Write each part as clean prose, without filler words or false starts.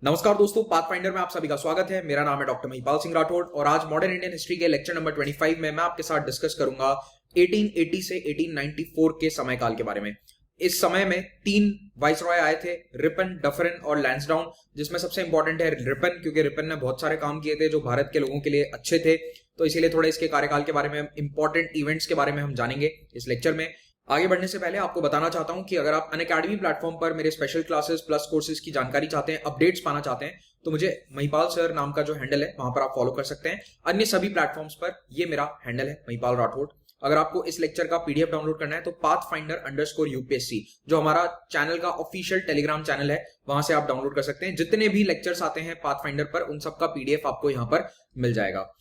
नमस्कार दोस्तों, पाथफाइंडर में आप सभी का स्वागत है। मेरा नाम है डॉक्टर महिपाल सिंह राठौड़ और आज मॉडर्न इंडियन हिस्ट्री के लेक्चर नंबर 25 में मैं आपके साथ डिस्कस करूंगा 1880 से 1894 के समय काल के बारे में। इस समय में तीन वाइसरॉय आए थे, रिपन, डफरिन और लैंसडाउन, जिसमें सबसे इंपॉर्टेंट है रिपन, क्योंकि रिपन ने बहुत सारे काम किए थे जो भारत के लोगों के लिए अच्छे थे। तो इसीलिए थोड़े इसके कार्यकाल के बारे में, इंपॉर्टेंट इवेंट्स के बारे में हम जानेंगे इस लेक्चर में। आगे बढ़ने से पहले आपको बताना चाहता हूं कि अगर आप अनअकैडमी प्लेटफॉर्म पर मेरे स्पेशल क्लासेस प्लस कोर्सेज की जानकारी चाहते हैं, अपडेट्स पाना चाहते हैं, तो मुझे महिपाल सर नाम का जो हैंडल है वहां पर आप फॉलो कर सकते हैं। अन्य सभी प्लेटफॉर्म्स पर ये मेरा हैंडल है, महिपाल राठौड़। अगर आपको इस लेक्चर का पीडीएफ डाउनलोड करना है तो pathfinder_UPSC जो हमारा चैनल का ऑफिशियल टेलीग्राम चैनल है, वहां से आप डाउनलोड कर सकते हैं। जितने भी लेक्चर्स आते हैं पाथफाइंडर पर, उन सबका पीडीएफ आपको यहाँ पर मिल जाएगा।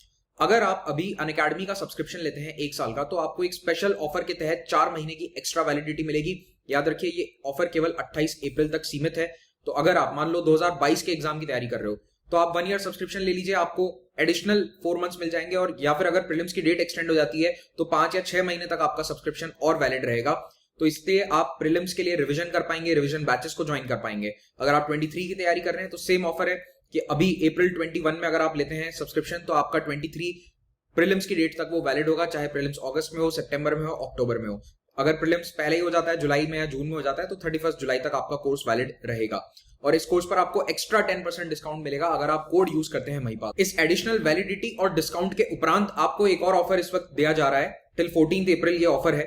अगर आप अभी अनअकैडमी का सब्सक्रिप्शन लेते हैं 1 साल का, तो आपको एक स्पेशल ऑफर के तहत 4 महीने की एक्स्ट्रा वैलिडिटी मिलेगी। याद रखिए, ये ऑफर केवल 28 अप्रैल तक सीमित है। तो अगर आप मान लो 2022 के एग्जाम की तैयारी कर रहे हो तो आप 1 ईयर सब्सक्रिप्शन ले लीजिए, आपको एडिशनल 4 मंथ्स मिल जाएंगे। और या फिर अगर प्रीलिम्स की डेट एक्सटेंड हो जाती है तो 5 या 6 महीने तक आपका सब्सक्रिप्शन और वैलिड रहेगा। तो इसलिए आप प्रीलिम्स के लिए रिवीजन कर पाएंगे, रिवीजन बैचेस को ज्वाइन कर पाएंगे। अगर आप 23 की तैयारी कर रहे हैं तो सेम ऑफर है कि अभी अप्रैल 21 में अगर आप लेते हैं सब्सक्रिप्शन तो आपका 23 प्रीलिम्स की डेट तक वो वैलिड होगा, चाहे प्रीलिम्स अगस्त में हो, सितंबर में हो, अक्टूबर में हो। अगर प्रीलिम्स पहले ही हो जाता है, जुलाई में या जून में हो जाता है, तो 31 जुलाई तक आपका कोर्स वैलिड रहेगा। और इस कोर्स पर आपको एक्स्ट्रा 10% डिस्काउंट मिलेगा अगर आप कोड यूज करते हैं महिपाल। इस एडिशनल वैलिडिटी और डिस्काउंट के उपरांत आपको एक और ऑफर इस वक्त दिया जा रहा है, टिल 14 अप्रैल ये ऑफर है।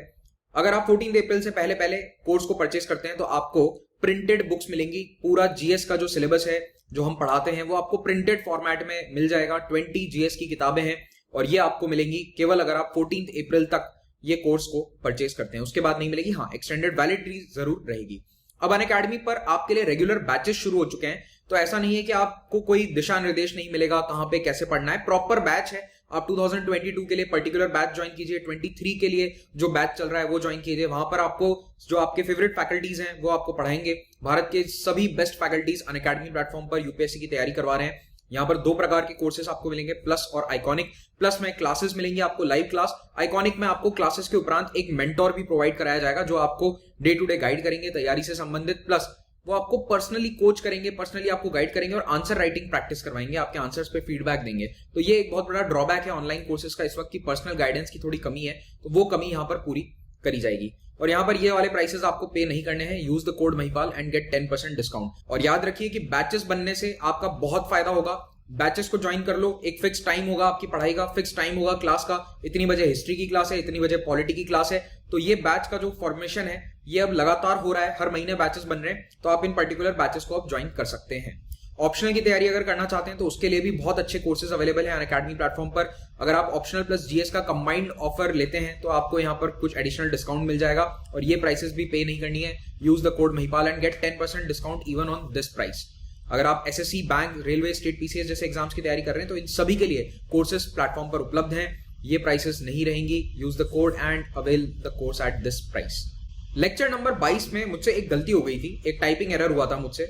अगर आप 14 अप्रैल से पहले पहले कोर्स को परचेस करते हैं तो आपको प्रिंटेड बुक्स मिलेंगी। पूरा जीएस का जो सिलेबस है जो हम पढ़ाते हैं वो आपको प्रिंटेड फॉर्मेट में मिल जाएगा। 20 जीएस की किताबें हैं और ये आपको मिलेंगी केवल अगर आप 14 अप्रैल तक ये कोर्स को परचेस करते हैं। उसके बाद नहीं मिलेगी। हाँ, एक्सटेंडेड वैलिडिटी जरूर रहेगी। अब अनअकैडमी पर आपके लिए रेगुलर बैचेस शुरू हो चुके हैं, तो ऐसा नहीं है कि आपको कोई दिशा निर्देश नहीं मिलेगा कहां पे कैसे पढ़ना है। प्रॉपर बैच है। आप 2022 के लिए पर्टिकुलर बैच ज्वाइन कीजिए, 23 के लिए जो बैच चल रहा है वो ज्वाइन कीजिए। वहां पर आपको जो आपके फेवरेट फैकल्टीज हैं वो आपको पढ़ाएंगे। भारत के सभी बेस्ट फैकल्टीज अनअकैडमी प्लेटफॉर्म पर यूपीएससी की तैयारी करवा रहे हैं। यहाँ पर 2 प्रकार के कोर्सेस आपको मिलेंगे, प्लस और आइकॉनिक। प्लस में क्लासेस मिलेंगी आपको, लाइव क्लास। आइकॉनिक में आपको क्लासेस के उपरांत एक मेंटोर भी प्रोवाइड कराया जाएगा जो आपको डे टू डे गाइड करेंगे तैयारी से संबंधित। प्लस वो आपको पर्सनली कोच करेंगे, पर्सनली आपको गाइड करेंगे और आंसर राइटिंग प्रैक्टिस करवाएंगे, आपके आंसर्स पे फीडबैक देंगे। तो ये एक बहुत बड़ा ड्रॉबैक है ऑनलाइन कोर्सेज का इस वक्त की पर्सनल गाइडेंस की थोड़ी कमी है, तो वो कमी यहाँ पर पूरी करी जाएगी। और यहाँ पर ये वाले प्राइसेस आपको पे नहीं करने हैं। Use the code Mahipal and get 10% discount. और याद रखिए कि बैचेस बनने से आपका बहुत फायदा होगा। बैचेस को ज्वाइन कर लो, एक फिक्स टाइम होगा आपकी पढ़ाई का, फिक्स टाइम होगा क्लास का। इतनी बजे हिस्ट्री की क्लास है, इतनी बजे पॉलिटी की क्लास है। तो ये बैच का जो फॉर्मेशन है ये अब लगातार हो रहा है, हर महीने बैचेस बन रहे हैं। तो आप इन पर्टिकुलर बैचेस को आप ज्वाइन कर सकते हैं। ऑप्शनल की तैयारी अगर करना चाहते हैं तो उसके लिए भी बहुत अच्छे कोर्सेज अवेलेबल हैं अनअकैडमी प्लेटफॉर्म पर। अगर आप ऑप्शनल प्लस जीएस का कंबाइंड ऑफर लेते हैं तो आपको यहाँ पर कुछ एडिशनल डिस्काउंट मिल जाएगा और ये प्राइसेस भी पे नहीं करनी है। Use the code Mahipal and get 10% discount even on this price. अगर आप SSC, bank, railway, state PCS जैसे एग्जाम्स की तैयारी कर रहे हैं तो इन सभी के लिए कोर्सेज प्लेटफॉर्म पर उपलब्ध हैं। ये प्राइसेस नहीं रहेंगी। Use the code and avail the course at this price. Lecture number 22 में मुझसे एक गलती हो गई थी, एक टाइपिंग एरर हुआ था मुझसे।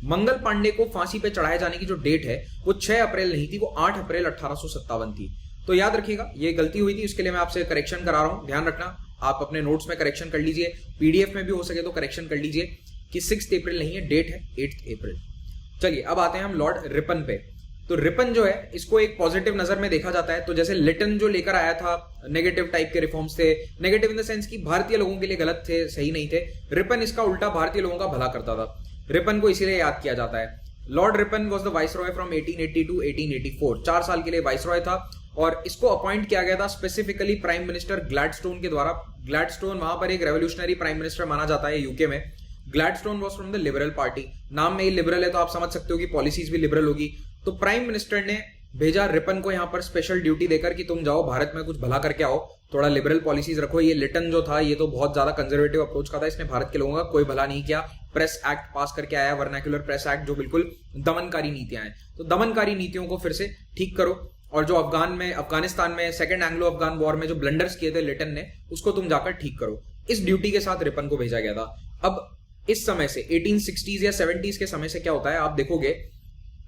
मंगल पांडे को फांसी पे चढ़ाए जाने की जो डेट है वो 6 अप्रैल नहीं थी, वो 8 अप्रैल 1857 थी। तो याद रखिएगा ये गलती हुई थी, इसके लिए मैं आपसे करेक्शन करा रहा हूं। ध्यान रखना, आप अपने नोट्स में करेक्शन कर लीजिए, पीडीएफ में भी हो सके तो करेक्शन कर लीजिए कि 6 अप्रैल नहीं है, डेट है 8 अप्रैल। चलिए अब आते हैं हम लॉर्ड रिपन पे। तो रिपन जो है इसको एक पॉजिटिव नजर में देखा जाता है। तो जैसे लिटन जो लेकर आया था नेगेटिव टाइप के रिफॉर्म्स थे, नेगेटिव इन द सेंस कि भारतीय लोगों के लिए गलत थे, सही नहीं थे। रिपन इसका उल्टा भारतीय लोगों का भला करता था। रिपन को इसीलिए याद किया जाता है। Lord Ripon was the viceroy from 1880 to 1884। 4 साल के लिए वाइसरॉय था और इसको अपॉइंट किया गया था स्पेसिफिकली प्राइम मिनिस्टर ग्लैडस्टोन के द्वारा। ग्लैडस्टोन वहां पर एक रेवोल्यूशनरी प्राइम मिनिस्टर माना जाता है यूके में। Gladstone was from the liberal party. नाम में ही लिबरल है तो आप समझ सकते हो कि पॉलिसीज भी लिबरल होगी। तो प्राइम मिनिस्टर ने भेजा रिपन को यहाँ पर स्पेशल ड्यूटी देकर कि तुम जाओ भारत में कुछ भला करके आओ, थोड़ा लिबरल पॉलिसीज रखो। ये लिटन जो था ये तो बहुत ज्यादा कंजर्वेटिव अप्रोच का था, इसने भारत के लोगों का कोई भला नहीं किया। प्रेस एक्ट पास करके आया, वर्नाक्युलर प्रेस एक्ट, जो बिल्कुल दमनकारी नीतियां हैं। तो दमनकारी नीतियों को फिर से ठीक करो और जो अफगानिस्तान में सेकेंड एंग्लो अफगान वॉर में जो ब्लंडर्स किए थे लिटन ने, उसको तुम जाकर ठीक करो। इस ड्यूटी के साथ रिपन को भेजा गया था। अब इस समय से 1860s या 70s के समय से क्या होता है आप देखोगे,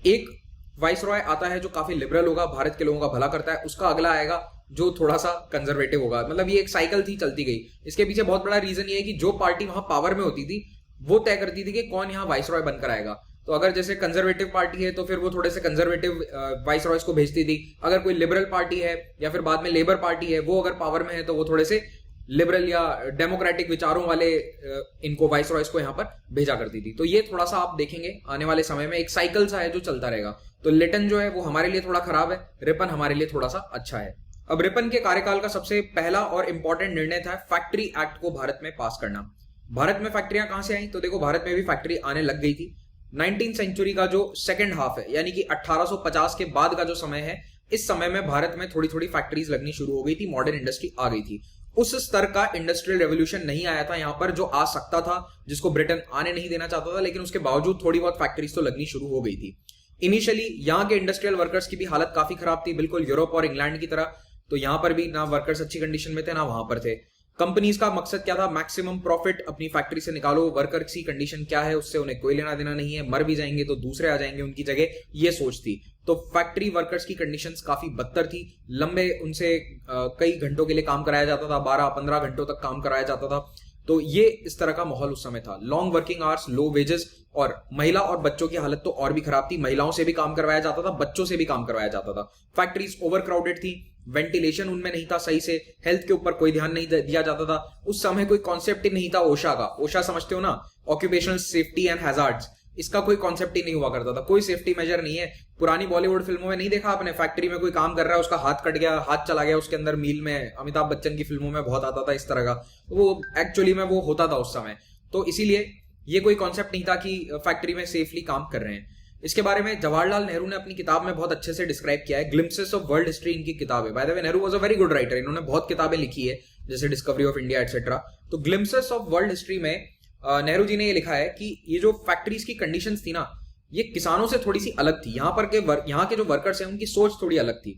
एक वाइसरॉय आता है जो काफी लिबरल होगा, भारत के लोगों का भला करता है। उसका अगला आएगा जो थोड़ा सा कंजर्वेटिव होगा। मतलब ये एक साइकिल थी, चलती गई। इसके पीछे बहुत बड़ा रीजन ये है कि जो पार्टी वहां पावर में होती थी वो तय करती थी कि कौन यहाँ वाइसरॉय बनकर आएगा। तो अगर जैसे कंजर्वेटिव पार्टी है तो फिर वो थोड़े से कंजर्वेटिव वाइस रॉयस को भेजती थी। अगर कोई लिबरल पार्टी है या फिर बाद में लेबर पार्टी है, वो अगर पावर में है तो वो थोड़े से लिबरल या डेमोक्रेटिक विचारों वाले इनको वाइस रॉयस को यहाँ पर भेजा करती थी। तो ये थोड़ा सा आप देखेंगे आने वाले समय में एक साइकिल सा है जो चलता रहेगा। तो लिटन जो है वो हमारे लिए थोड़ा खराब है, रिपन हमारे लिए थोड़ा सा अच्छा है। अब रिपन के कार्यकाल का सबसे पहला और इंपॉर्टेंट निर्णय था फैक्ट्री एक्ट को भारत में पास करना। भारत में फैक्ट्रियां कहां से आई? तो देखो भारत में भी फैक्ट्री आने लग गई थी। 19th सेंचुरी का जो सेकंड हाफ है, यानी कि 1850 के बाद का जो समय है, इस समय में भारत में थोड़ी थोड़ी फैक्ट्रीज लगनी शुरू हो गई थी, मॉडर्न इंडस्ट्री आ गई थी। उस स्तर का इंडस्ट्रियल रेवोल्यूशन नहीं आया था यहाँ पर जो आ सकता था, जिसको ब्रिटेन आने नहीं देना चाहता था, लेकिन उसके बावजूद थोड़ी बहुत फैक्ट्रीज तो लगनी शुरू हो गई थी। इनिशियली यहाँ के इंडस्ट्रियल वर्कर्स की भी हालत काफी खराब थी, बिल्कुल यूरोप और इंग्लैंड की तरह। तो यहाँ पर भी ना वर्कर्स अच्छी कंडीशन में थे ना वहां पर थे। कंपनीज का मकसद क्या था? मैक्सिमम प्रॉफिट अपनी फैक्ट्री से निकालो। वर्कर्स की कंडीशन क्या है उससे उन्हें कोई लेना देना नहीं है, मर भी जाएंगे तो दूसरे आ जाएंगे उनकी जगह, ये सोच थी। तो फैक्ट्री वर्कर्स की कंडीशंस काफी बदतर थी। लंबे उनसे कई घंटों के लिए काम कराया जाता था, 12-15 घंटों तक काम कराया जाता था। तो ये इस तरह का माहौल उस समय था। Long working hours, low wages, और महिला और बच्चों की हालत तो और भी खराब थी। महिलाओं से भी काम करवाया जाता था, बच्चों से भी काम करवाया जाता था। फैक्ट्रीज ओवर क्राउडेड थी, वेंटिलेशन उनमें नहीं था सही से, हेल्थ के ऊपर कोई ध्यान नहीं दिया जाता था। उस समय कोई कॉन्सेप्ट ही नहीं था ओशा का। ओशा समझते हो ना, ऑक्यूपेशनल सेफ्टी एंड हैजार्ड्स। इसका कोई कॉन्सेप्ट ही नहीं हुआ करता था, कोई सेफ्टी मेजर नहीं है। पुरानी बॉलीवुड फिल्मों में नहीं देखा आपने, फैक्ट्री में कोई काम कर रहा है, उसका हाथ कट गया, हाथ चला गया उसके अंदर मील में। अमिताभ बच्चन की फिल्मों में बहुत आता था इस तरह का, वो एक्चुअली में वो होता था उस समय। तो इसीलिए ये कोई कॉन्सेप्ट नहीं था कि फैक्ट्री में सेफली काम कर रहे हैं। इसके बारे में जवाहरलाल नेहरू ने अपनी किताब में बहुत अच्छे से डिस्क्राइब किया है। ग्लिम्पसेस ऑफ वर्ल्ड हिस्ट्री इनकी किताब है। By the way Nehru was a very good writer, इन्होंने बहुत किताबें लिखी है जैसे डिस्कवरी ऑफ इंडिया एटसेट्रा। तो ग्लिम्पसेस ऑफ वर्ल्ड हिस्ट्री में नेहरू जी ने ये लिखा है कि ये जो फैक्ट्रीज की कंडीशंस थी ना, ये किसानों से थोड़ी सी अलग थी। यहाँ के जो वर्कर्स हैं उनकी सोच थोड़ी अलग थी।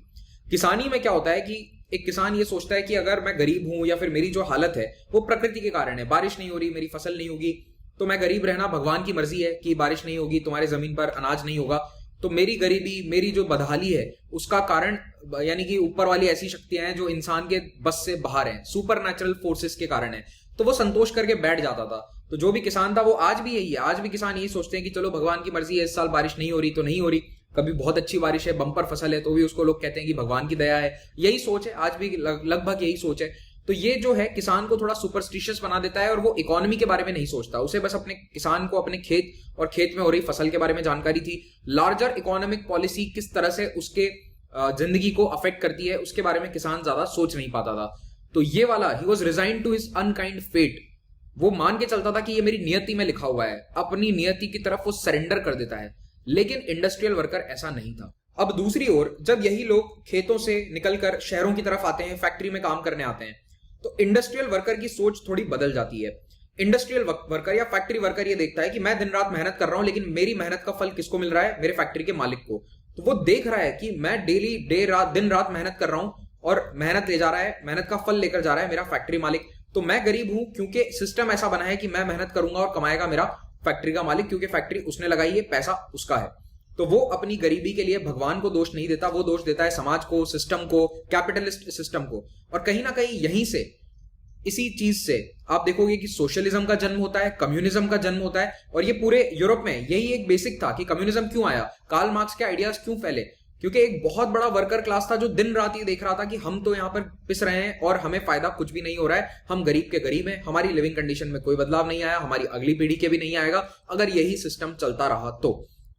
किसानी में क्या होता है कि एक किसान ये सोचता है कि अगर मैं गरीब हूं या फिर मेरी जो हालत है वो प्रकृति के कारण है, बारिश नहीं हो रही, मेरी फसल नहीं होगी, तो मैं गरीब रहना भगवान की मर्जी है कि बारिश नहीं होगी, तुम्हारे जमीन पर अनाज नहीं होगा, तो मेरी गरीबी, मेरी जो बदहाली है उसका कारण यानी कि ऊपर वाली ऐसी शक्तियां हैं जो इंसान के बस से बाहर हैं, सुपर नेचुरल फोर्सेस के कारण है। तो वो संतोष करके बैठ जाता था। तो जो भी किसान था वो आज भी यही है, आज भी किसान यही सोचते हैं कि चलो भगवान की मर्जी है, इस साल बारिश नहीं हो रही तो नहीं हो रही, कभी बहुत अच्छी बारिश है, बम्पर फसल है, तो भी उसको लोग कहते हैं कि भगवान की दया है। यही सोच है आज भी, लगभग यही सोच है। तो ये जो है किसान को थोड़ा सुपरस्टिशियस बना देता है और वो इकोनॉमी के बारे में नहीं सोचता। उसे बस अपने किसान को अपने खेत और खेत में हो रही फसल के बारे में जानकारी थी। लार्जर इकोनॉमिक पॉलिसी किस तरह से उसके जिंदगी को अफेक्ट करती है उसके बारे में किसान ज्यादा सोच नहीं पाता था। तो ये वाला ही was resign to his unkind fate, वो मान के चलता था कि ये मेरी नियति में लिखा हुआ है, अपनी नियति की तरफ वो सरेंडर कर देता है। लेकिन इंडस्ट्रियल वर्कर ऐसा नहीं था। अब दूसरी ओर जब यही लोग खेतों से निकलकर शहरों की तरफ आते हैं, फैक्ट्री में काम करने आते हैं, तो इंडस्ट्रियल वर्कर की सोच थोड़ी बदल जाती है। इंडस्ट्रियल वर्कर या फैक्ट्री वर्कर ये देखता है कि मैं दिन रात मेहनत कर रहा हूं, लेकिन मेरी मेहनत का फल किसको मिल रहा है? मेरे फैक्ट्री के मालिक को। तो वो देख रहा है कि मैं डेली दिन रात मेहनत कर रहा हूं और मेहनत ले जा रहा है, मेहनत का फल लेकर जा रहा है मेरा फैक्ट्री मालिक। तो मैं गरीब हूं क्योंकि सिस्टम ऐसा बना है कि मैं मेहनत करूंगा और कमाएगा मेरा फैक्ट्री का मालिक, क्योंकि फैक्ट्री उसने लगाई है, पैसा उसका है। तो वो अपनी गरीबी के लिए भगवान को दोष नहीं देता, वो दोष देता है समाज को, सिस्टम को, कैपिटलिस्ट सिस्टम को। और कहीं ना कहीं यहीं से, इसी चीज से आप देखोगे कि सोशलिज्म का जन्म होता है, कम्युनिज्म का जन्म होता है। और ये पूरे यूरोप में यही एक बेसिक था कि कम्युनिज्म क्यों आया, कार्ल मार्क्स के आइडियाज क्यों फैले, क्योंकि एक बहुत बड़ा वर्कर क्लास था जो दिन रात ये देख रहा था कि हम तो यहाँ पर पिस रहे हैं और हमें फायदा कुछ भी नहीं हो रहा है, हम गरीब के गरीब हैं, हमारी लिविंग कंडीशन में कोई बदलाव नहीं आया, हमारी अगली पीढ़ी के भी नहीं आएगा अगर यही सिस्टम चलता रहा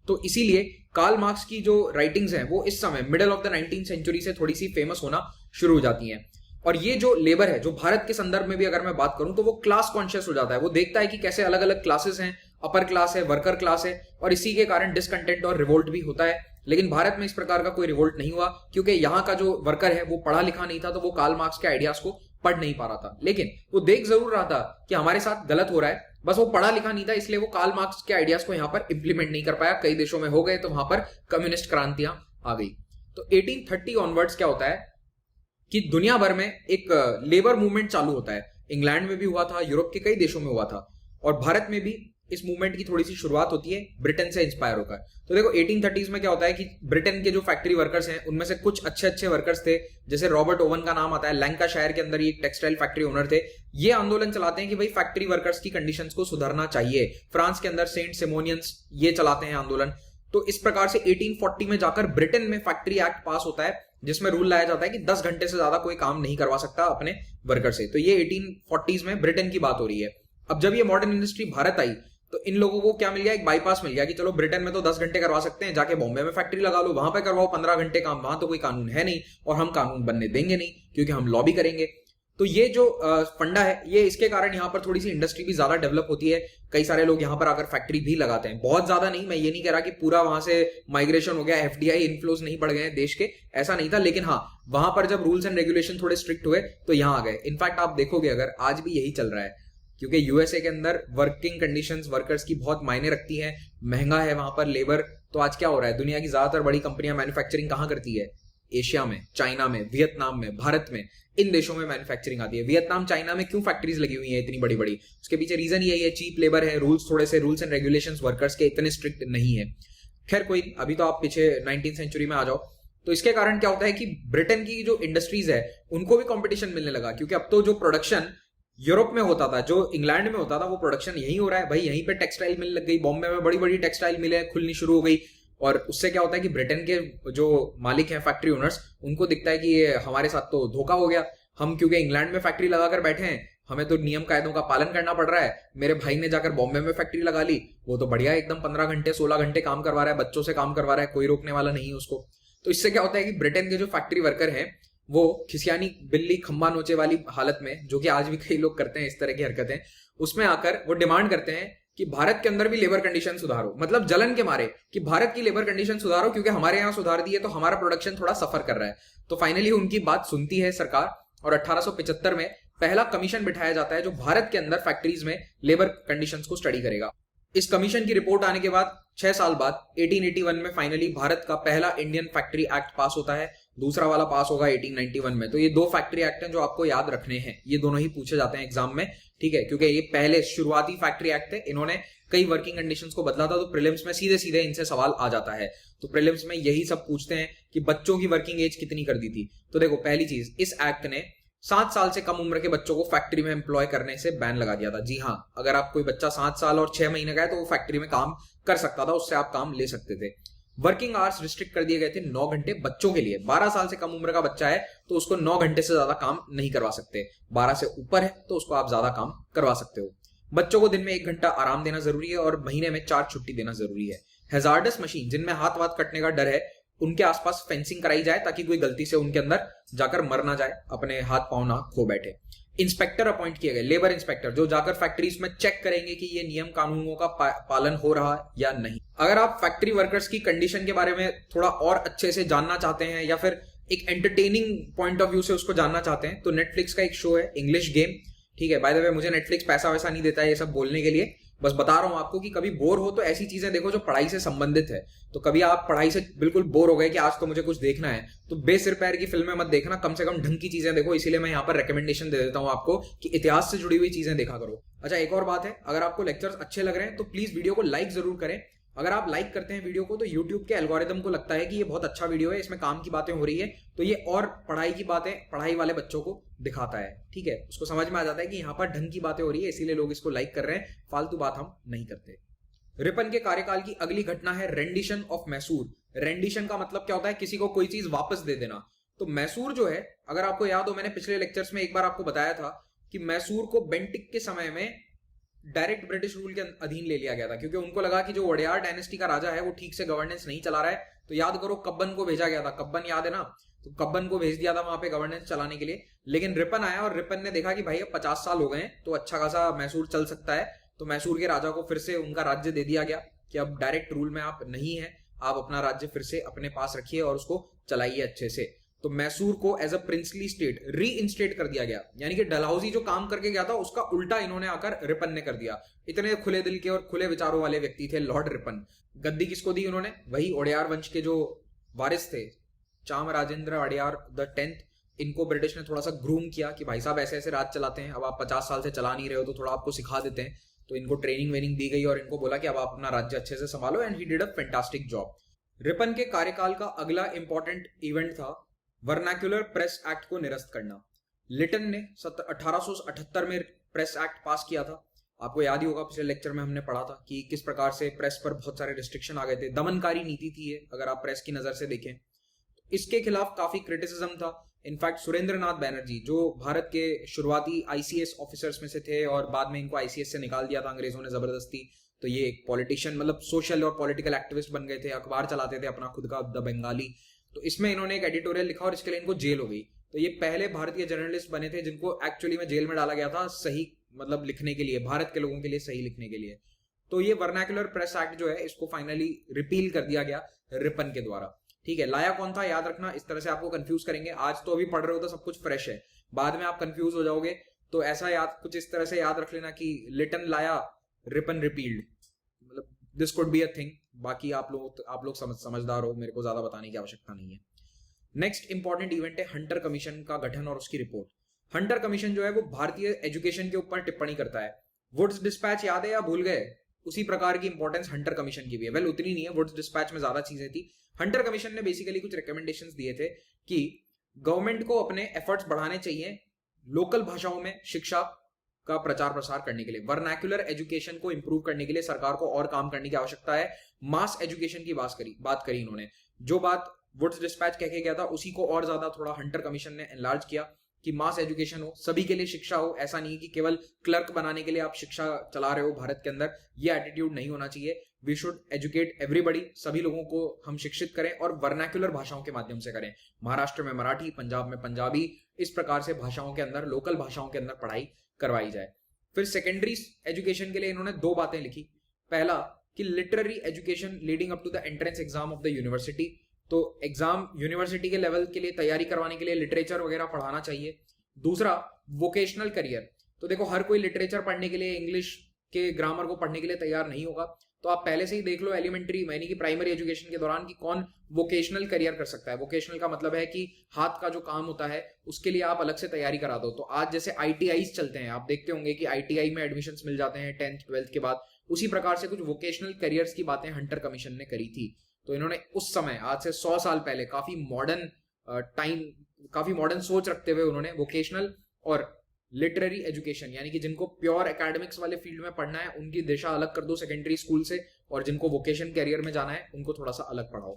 तो इसीलिए कार्ल मार्क्स की जो राइटिंग्स हैं वो इस समय middle of the 19th century से थोड़ी सी फेमस होना शुरू हो जाती हैं। और ये जो लेबर है, जो भारत के संदर्भ में भी अगर मैं बात करूं, तो वो क्लास कॉन्शियस हो जाता है। वो देखता है कि कैसे अलग अलग क्लासेस हैं, अपर क्लास है, वर्कर क्लास है, और इसी के कारण डिसकंटेंट और रिवोल्ट भी होता है। लेकिन भारत में इस प्रकार का कोई रिवोल्ट नहीं हुआ, क्योंकि यहाँ का जो वर्कर है वो पढ़ा लिखा नहीं था, तो वो कार्ल मार्क्स के आइडियाज को पढ़ नहीं पा रहा था। लेकिन वो देख जरूर रहा था कि हमारे साथ गलत हो रहा है, बस वो पढ़ा लिखा नहीं था, इसलिए वो कार्ल मार्क्स के आइडियाज को यहाँ पर इंप्लीमेंट नहीं कर पाया। कई देशों में हो गए तो वहां पर कम्युनिस्ट क्रांतियां आ गई। तो 1830 ऑनवर्ड्स क्या होता है कि दुनिया भर में एक लेबर मूवमेंट चालू होता है। इंग्लैंड में भी हुआ था, यूरोप के कई देशों में हुआ था, और भारत में भी इस मूवमेंट की थोड़ी सी शुरुआत होती है ब्रिटेन से इंस्पायर होकर। तो देखो 1830s में क्या होता है कि ब्रिटेन के जो फैक्ट्री वर्कर्स हैं उनमें से कुछ अच्छे अच्छे वर्कर्स थे, जैसे रॉबर्ट ओवन का नाम आता है, लैंकाशायर के अंदर ये एक टेक्सटाइल फैक्ट्री ओनर थे। ये आंदोलन चलाते हैं कि भाई फैक्ट्री वर्कर्स की कंडीशंस को सुधारना चाहिए। फ्रांस के अंदर सेंट सिमोनियंस ये चलाते हैं आंदोलन। तो इस प्रकार से 1840 में जाकर ब्रिटेन में फैक्ट्री एक्ट पास होता है, जिसमें रूल लाया जाता है कि 10 घंटे से ज्यादा कोई काम नहीं करवा सकता अपने वर्कर से। तो ये 1840s में ब्रिटेन की बात हो रही है। अब जब ये मॉडर्न इंडस्ट्री भारत आई तो इन लोगों को क्या मिल गया, एक बाईपास मिल गया कि चलो ब्रिटेन में तो 10 घंटे करवा सकते हैं, जाके बॉम्बे में फैक्ट्री लगा लो, वहां पे करवाओ 15 घंटे काम, वहां तो कोई कानून है नहीं और हम कानून बनने देंगे नहीं क्योंकि हम लॉबी करेंगे। तो ये जो फंडा है, ये इसके कारण यहाँ पर थोड़ी सी इंडस्ट्री भी ज्यादा डेवलप होती है। कई सारे लोग यहाँ पर आकर फैक्ट्री भी लगाते हैं, बहुत ज्यादा नहीं, मैं ये नहीं कह रहा कि पूरा वहां से माइग्रेशन हो गया, एफडीआई इन्फ्लोज नहीं बढ़ गए देश के, ऐसा नहीं था, लेकिन हाँ वहां पर जब रूल्स एंड रेगुलेशन थोड़े स्ट्रिक्ट हुए तो यहाँ आ गए। इनफैक्ट आप देखोगे अगर आज भी यही चल रहा है, क्योंकि यूएसए के अंदर वर्किंग कंडीशंस वर्कर्स की बहुत मायने रखती हैं, महंगा है वहां पर लेबर। तो आज क्या हो रहा है, दुनिया की ज्यादातर बड़ी कंपनियां मैन्युफैक्चरिंग कहां करती है, एशिया में, चाइना में, वियतनाम में, भारत में, इन देशों में मैन्युफैक्चरिंग आती है। वियतनाम चाइना में क्यों फैक्ट्रीज लगी हुई है इतनी बड़ी बड़ी, उसके पीछे रीजन यही है, चीप लेबर है, रूल्स एंड रेगुलेशंस वर्कर्स के इतने स्ट्रिक्ट नहीं है। खैर कोई, अभी तो आप पीछे 19th सेंचुरी में आ जाओ। तो इसके कारण क्या होता है कि ब्रिटेन की जो इंडस्ट्रीज है उनको भी कॉम्पिटिशन मिलने लगा, क्योंकि अब तो जो प्रोडक्शन यूरोप में होता था, जो इंग्लैंड में होता था, वो प्रोडक्शन यही हो रहा है भाई। यहीं पे टेक्सटाइल मिल लग गई, बॉम्बे में बड़ी बड़ी टेक्सटाइल मिलें खुलनी शुरू हो गई। और उससे क्या होता है कि ब्रिटेन के जो मालिक हैं फैक्ट्री ओनर्स, उनको दिखता है कि ये हमारे साथ तो धोखा हो गया, हम क्योंकि इंग्लैंड में फैक्ट्री लगाकर बैठे हैं, हमें तो नियम कायदों का पालन करना पड़ रहा है। मेरे भाई ने जाकर बॉम्बे में फैक्ट्री लगा ली, वो तो बढ़िया एकदम 15 घंटे 16 घंटे काम करवा रहा है, बच्चों से काम करवा रहा है, कोई रोकने वाला नहीं है उसको। तो इससे क्या होता है कि ब्रिटेन के जो फैक्ट्री वर्कर हैं वो खिसियानी बिल्ली खंबा नोचे वाली हालत में, जो कि आज भी कई लोग करते हैं इस तरह की हरकतें, उसमें आकर वो डिमांड करते हैं कि भारत के अंदर भी लेबर कंडीशन सुधारो, मतलब जलन के मारे कि भारत की लेबर कंडीशन सुधारो, क्योंकि हमारे यहाँ सुधार दी है तो हमारा प्रोडक्शन थोड़ा सफर कर रहा है। तो फाइनली उनकी बात सुनती है सरकार और 1875 में पहला कमीशन बिठाया जाता है जो भारत के अंदर फैक्ट्रीज में लेबर कंडीशंस को स्टडी करेगा। इस कमीशन की रिपोर्ट आने के बाद 6 साल बाद 1881 में फाइनली भारत का पहला इंडियन फैक्ट्री एक्ट पास होता है, दूसरा वाला पास होगा 1891 में। तो ये 2 फैक्ट्री एक्ट हैं जो आपको याद रखने हैं, ये दोनों ही पूछे जाते हैं एग्जाम में, ठीक है, क्योंकि ये पहले शुरुआती फैक्ट्री एक्ट थे, इन्होंने कई वर्किंग कंडीशंस को बदला था। तो प्रीलिम्स में सीधे सीधे इनसे सवाल आ जाता है। तो प्रीलिम्स में यही सब पूछते हैं कि बच्चों की वर्किंग एज कितनी कर दी थी। तो देखो पहली चीज, इस एक्ट ने 7 साल से कम उम्र के बच्चों को फैक्ट्री में एम्प्लॉय करने से बैन लगा दिया था। जी हाँ, अगर आप कोई बच्चा 7 साल और 6 महीने का है तो वो फैक्ट्री में काम कर सकता था, उससे आप काम ले सकते थे। वर्किंग आवर्स रिस्ट्रिक्ट कर दिए गए थे 9 घंटे बच्चों के लिए। 12 साल से कम उम्र का बच्चा है तो उसको 9 घंटे से ज्यादा काम नहीं करवा सकते, 12 से ऊपर है तो उसको आप ज्यादा काम करवा सकते हो। बच्चों को दिन में 1 घंटा आराम देना जरूरी है और महीने में 4 छुट्टी देना जरूरी है। हैजार्डस मशीन, जिनमें हाथ वाथ कटने का डर है, उनके आसपास फेंसिंग कराई जाए ताकि कोई गलती से उनके अंदर जाकर मर ना जाए, अपने हाथ पांव ना खो बैठे। इंस्पेक्टर अपॉइंट किए गए, लेबर इंस्पेक्टर, जो जाकर फैक्ट्रीज में चेक करेंगे कि ये नियम कानूनों का पालन हो रहा है या नहीं। अगर आप फैक्ट्री वर्कर्स की कंडीशन के बारे में थोड़ा और अच्छे से जानना चाहते हैं या फिर एक एंटरटेनिंग पॉइंट ऑफ व्यू से उसको जानना चाहते हैं तो नेटफ्लिक्स का एक शो है इंग्लिश गेम, ठीक है। बाय द वे मुझे नेटफ्लिक्स पैसा वैसा नहीं देता है ये सब बोलने के लिए, बस बता रहा हूं आपको कि कभी बोर हो तो ऐसी चीजें देखो जो पढ़ाई से संबंधित है। तो कभी आप पढ़ाई से बिल्कुल बोर हो गए कि आज तो मुझे कुछ देखना है, तो बेसिर पैर की फिल्में मत देखना, कम से कम ढंग की चीजें देखो। इसीलिए मैं यहाँ पर रिकमेंडेशन दे देता हूँ आपको कि इतिहास से जुड़ी हुई चीजें देखा करो। अच्छा, एक और बात है, अगर आपको लेक्चर्स अच्छे लग रहे हैं तो प्लीज वीडियो को लाइक जरूर करें। अगर आप लाइक करते हैं वीडियो को तो YouTube के एल्गोरिदम को लगता है कि ये बहुत अच्छा वीडियो है, इसमें काम की बातें हो रही है, तो ये और पढ़ाई की बातें पढ़ाई वाले बच्चों को दिखाता है, ठीक है। उसको समझ में आ जाता है कि यहाँ पर ढंग की बातें हो रही है, इसीलिए लोग इसको लाइक कर रहे हैं, फालतू बात हम नहीं करते। रिपन के कार्यकाल की अगली घटना है रेंडिशन ऑफ मैसूर। रेंडिशन का मतलब क्या होता है, किसी को कोई चीज वापस दे देना। तो मैसूर जो है, अगर आपको याद हो, मैंने पिछले लेक्चर्स में एक बार आपको बताया था कि मैसूर को बेंटिक के समय में डायरेक्ट ब्रिटिश रूल के अधीन ले लिया गया था, क्योंकि उनको लगा कि जो वोडेयार डायनेस्टी का राजा है वो ठीक से गवर्नेंस नहीं चला रहा है। तो याद करो, कब्बन को भेजा गया था, कब्बन याद है ना, तो कब्बन को भेज दिया था वहां पे गवर्नेंस चलाने के लिए। लेकिन रिपन आया और रिपन ने देखा कि भाई अब 50 साल हो गए हैं तो अच्छा खासा मैसूर चल सकता है। तो मैसूर के राजा को फिर से उनका राज्य दे दिया गया कि अब डायरेक्ट रूल में आप नहीं है, आप अपना राज्य फिर से अपने पास रखिए और उसको चलाइए अच्छे से। तो मैसूर को एज अ प्रिंसली स्टेट री इंस्टेट कर दिया गया, यानी कि डलहौजी जो काम करके गया था उसका उल्टा इन्होंने आकर रिपन ने कर दिया। इतने खुले दिल के और खुले विचारों वाले व्यक्ति थे लॉर्ड रिपन। गद्दी किसको दी उन्होंने, वही ओडेयार वंश के जो वारिस थे, चामराजेंद्र अड़ियार द 10th, इनको ब्रिटिश ने थोड़ा सा ग्रूम किया कि भाई साहब ऐसे ऐसे राज चलाते हैं, अब आप 50 साल से चला नहीं रहे हो तो थोड़ा आपको सिखा देते हैं। तो इनको ट्रेनिंग वेनिंग दी गई और इनको बोला कि अब आप अपना राज्य अच्छे से संभालो, and he did a fantastic job. Ripon के कार्यकाल का अगला इंपॉर्टेंट इवेंट था वर्नाक्युलर प्रेस एक्ट को निरस्त करना। लिटन ने 1878 में प्रेस एक्ट पास किया था। आपको याद ही होगा, पिछले लेक्चर में हमने पढ़ा था कि किस प्रकार से प्रेस पर बहुत सारे रिस्ट्रिक्शन आ गए थे। दमनकारी नीति थी ये, अगर आप प्रेस की नजर से देखें। इसके खिलाफ काफी क्रिटिसिज्म था। इनफैक्ट सुरेंद्रनाथ बैनर्जी, जो भारत के शुरुआती आईसीएस ऑफिसर्स में से थे और बाद में इनको आईसीएस से निकाल दिया था अंग्रेजों ने जबरदस्ती, तो ये एक पॉलिटिशियन, मतलब सोशल और पॉलिटिकल एक्टिविस्ट बन गए थे, अखबार चलाते थे अपना खुद का, द बंगाली। तो इसमें इन्होंने एक एडिटोरियल लिखा और इसके लिए इनको जेल हो गई। तो ये पहले भारतीय जर्नलिस्ट बने थे जिनको एक्चुअली में जेल में डाला गया था, सही मतलब लिखने के लिए, भारत के लोगों के लिए सही लिखने के लिए। तो ये वर्नाक्युलर प्रेस एक्ट जो है, इसको फाइनली रिपील कर दिया गया रिपन के द्वारा। ठीक है, लाया कौन था याद रखना, इस तरह से आपको कंफ्यूज करेंगे। आज तो अभी पढ़ रहे हो तो सब कुछ फ्रेश है, बाद में आप कंफ्यूज हो जाओगे, तो ऐसा याद, कुछ इस तरह से याद रख लेना कि लिटन लाया, रिपन रिपील्ड, मतलब this could be a thing. बाकी आप लोग समझदार हो, मेरे को ज्यादा बताने की आवश्यकता नहीं है। नेक्स्ट इंपॉर्टेंट इवेंट है हंटर कमीशन का गठन और उसकी रिपोर्ट। हंटर कमीशन जो है वो भारतीय एजुकेशन के ऊपर टिप्पणी करता है। वुड्स डिस्पैच याद है या भूल गए? उसी प्रकार की इंपॉर्टेंस हंटर कमीशन की भी है। वेल, उतनी नहीं है, वुड्स डिस्पैच में ज्यादा चीजें थी। हंटर कमीशन ने बेसिकली कुछ रिकमेंडेशंस दिए थे कि गवर्नमेंट को अपने एफर्ट्स बढ़ाने चाहिए लोकल भाषाओं में शिक्षा का प्रचार प्रसार करने के लिए। वर्नाक्युलर एजुकेशन को इंप्रूव करने के लिए सरकार को और काम करने की आवश्यकता है। मास एजुकेशन की बात करी इन्होंने। जो बात वुड्स डिस्पैच कह के गया था उसी को और ज्यादा थोड़ा हंटर कमीशन ने एनलार्ज किया कि मास एजुकेशन हो, सभी के लिए शिक्षा हो। ऐसा नहीं कि केवल क्लर्क बनाने के लिए आप शिक्षा चला रहे हो भारत के अंदर, ये एटीट्यूड नहीं होना चाहिए। वी शुड एजुकेट एवरीबडी, सभी लोगों को हम शिक्षित करें और वर्नाक्युलर भाषाओं के माध्यम से करें। महाराष्ट्र में मराठी, पंजाब में पंजाबी, इस प्रकार से भाषाओं के अंदर, लोकल भाषाओं के अंदर पढ़ाई करवाई जाए। फिर सेकेंडरी एजुकेशन के लिए इन्होंने 2 बातें लिखी। पहला कि literary education leading up to the entrance exam of the university, तो एग्जाम यूनिवर्सिटी के लेवल के लिए तैयारी करवाने के लिए लिटरेचर वगैरह पढ़ाना चाहिए। दूसरा, वोकेशनल करियर। तो देखो, हर कोई लिटरेचर पढ़ने के लिए, इंग्लिश के ग्रामर को पढ़ने के लिए तैयार नहीं होगा, तो आप पहले से ही देख लो एलिमेंट्री यानी कि प्राइमरी एजुकेशन के दौरान कि कौन वोकेशनल करियर कर सकता है। वोकेशनल का मतलब है कि हाथ का जो काम होता है उसके लिए आप अलग से तैयारी करा दो। तो आज जैसे आईटीआईज चलते हैं, आप देखते होंगे कि आईटीआई में एडमिशंस मिल जाते हैं 10th 12th के बाद, उसी प्रकार से कुछ वोकेशनल करियर्स की बातें हंटर कमीशन ने करी थी। तो इन्होंने उस समय, आज से 100 साल पहले, काफी मॉडर्न सोच रखते हुए उन्होंने वोकेशनल और लिटरेरी एजुकेशन यानी कि जिनको प्योर एकेडमिक्स वाले फील्ड में पढ़ना है उनकी दिशा अलग कर दो सेकेंडरी स्कूल से, और जिनको वोकेशन कैरियर में जाना है उनको थोड़ा सा अलग पढ़ाओ।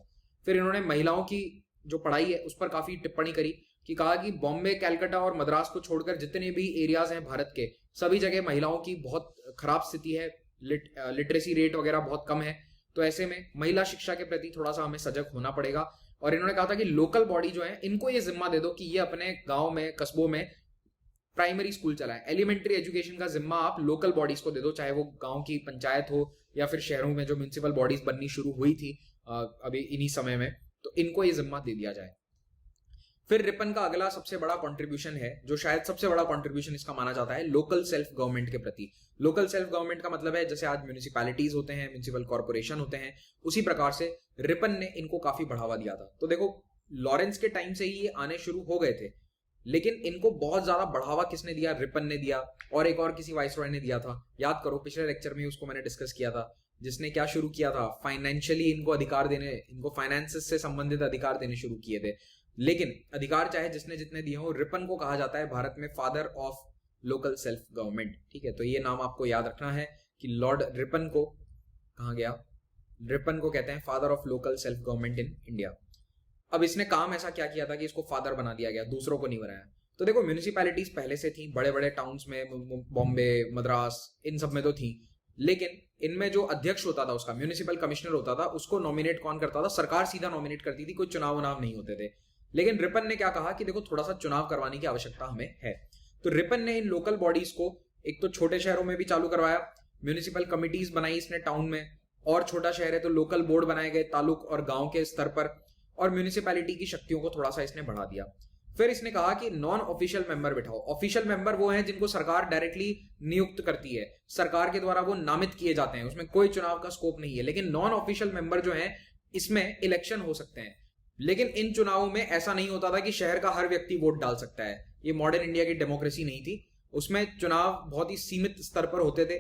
फिर इन्होंने महिलाओं की जो पढ़ाई है उस पर काफी टिप्पणी करी कि कहा कि बॉम्बे, कैलकाटा और मद्रास को छोड़कर जितने भी एरियाज हैं भारत के, सभी जगह महिलाओं की बहुत खराब स्थिति है, लिटरेसी रेट वगैरह बहुत कम है। तो ऐसे में महिला शिक्षा के प्रति थोड़ा सा हमें सजग होना पड़ेगा। और इन्होंने कहा था कि लोकल बॉडी जो है इनको ये जिम्मा दे दो कि ये अपने गांव में, कस्बों में प्राइमरी स्कूल चलाएं। एलिमेंट्री एजुकेशन का जिम्मा आप लोकल बॉडीज को दे दो, चाहे वो गांव की पंचायत हो या फिर शहरों में जो म्युनिसिपल बॉडीज बननी शुरू हुई थी अभी इन्हीं समय में, तो इनको ये जिम्मा दे दिया जाए। फिर रिपन का अगला सबसे बड़ा कंट्रीब्यूशन है, जो शायद सबसे बड़ा कंट्रीब्यूशन इसका माना जाता है, लोकल सेल्फ गवर्नमेंट के प्रति। लोकल सेल्फ गवर्नमेंट का मतलब है जैसे आज म्युनिसिपैलिटीज होते हैं, म्युनिसिपल कॉर्पोरेशन होते हैं, उसी प्रकार से रिपन ने इनको काफी बढ़ावा दिया था। तो देखो, लॉरेंस के टाइम से ही ये आने शुरू हो गए थे, लेकिन इनको बहुत ज्यादा बढ़ावा किसने दिया? रिपन ने दिया, और एक और किसी वाइसरॉय ने दिया था। याद करो, पिछले लेक्चर में उसको मैंने डिस्कस किया था, जिसने क्या शुरू किया था, फाइनेंशियली इनको अधिकार देने, इनको फाइनेंसेस से संबंधित अधिकार देने शुरू किए थे। लेकिन अधिकार चाहे जिसने जितने दिए हो, रिपन को कहा जाता है भारत में father of local self government. ठीक है, तो ये नाम आपको याद रखना है कि लॉर्ड रिपन को कहा गया, रिपन को कहते हैं father of local self government in India. अब इसने काम ऐसा क्या किया था कि इसको फादर बना दिया गया, दूसरों को नहीं बनाया? तो देखो, म्युनिसिपैलिटीज पहले से थी, बड़े बड़े टाउन्स में, बॉम्बे, मद्रास, इन सब में तो थी, लेकिन इनमें जो अध्यक्ष होता था, उसका म्युनिसिपल कमिश्नर होता था, उसको नॉमिनेट कौन करता था? सरकार सीधा नॉमिनेट करती थी, कोई चुनाव नहीं होते थे। लेकिन रिपन ने क्या कहा कि देखो, थोड़ा सा चुनाव करवाने की आवश्यकता हमें है। तो रिपन ने इन लोकल बॉडीज को एक तो छोटे शहरों में भी चालू करवाया, म्युनिसिपल कमिटीज बनाई इसने टाउन में, और छोटा शहर है तो लोकल बोर्ड बनाए गए तालुक और गांव के स्तर पर, और म्युनिसिपैलिटी की शक्तियों को थोड़ा सा इसने बढ़ा दिया। फिर इसने कहा कि नॉन ऑफिशियल मेंबर बिठाओ। ऑफिशियल मेंबर वो हैं जिनको सरकार डायरेक्टली नियुक्त करती है, सरकार के द्वारा वो नामित किए जाते हैं, उसमें कोई चुनाव का स्कोप नहीं है। लेकिन नॉन ऑफिशियल मेंबर जो हैं, इसमें इलेक्शन हो सकते हैं, लेकिन इन चुनावों में ऐसा नहीं होता था कि शहर का हर व्यक्ति वोट डाल सकता है। ये मॉडर्न इंडिया की डेमोक्रेसी नहीं थी, उसमें चुनाव बहुत ही सीमित स्तर पर होते थे।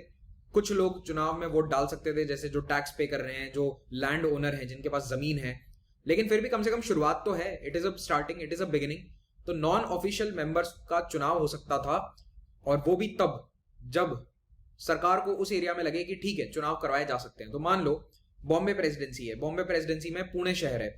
कुछ लोग चुनाव में वोट डाल सकते थे, जैसे जो टैक्स पे कर रहे हैं, जो लैंड ओनर हैं, जिनके पास जमीन है, लेकिन फिर भी कम से कम शुरुआत तो है। It is a starting, it is a beginning. तो नॉन ऑफिशियल मेंबर्स का चुनाव हो सकता था, और वो भी तब जब सरकार को उस एरिया में लगे कि ठीक है चुनाव करवाए जा सकते हैं। तो मान लो बॉम्बे प्रेसिडेंसी है, बॉम्बे प्रेसिडेंसी में पुणे शहर है।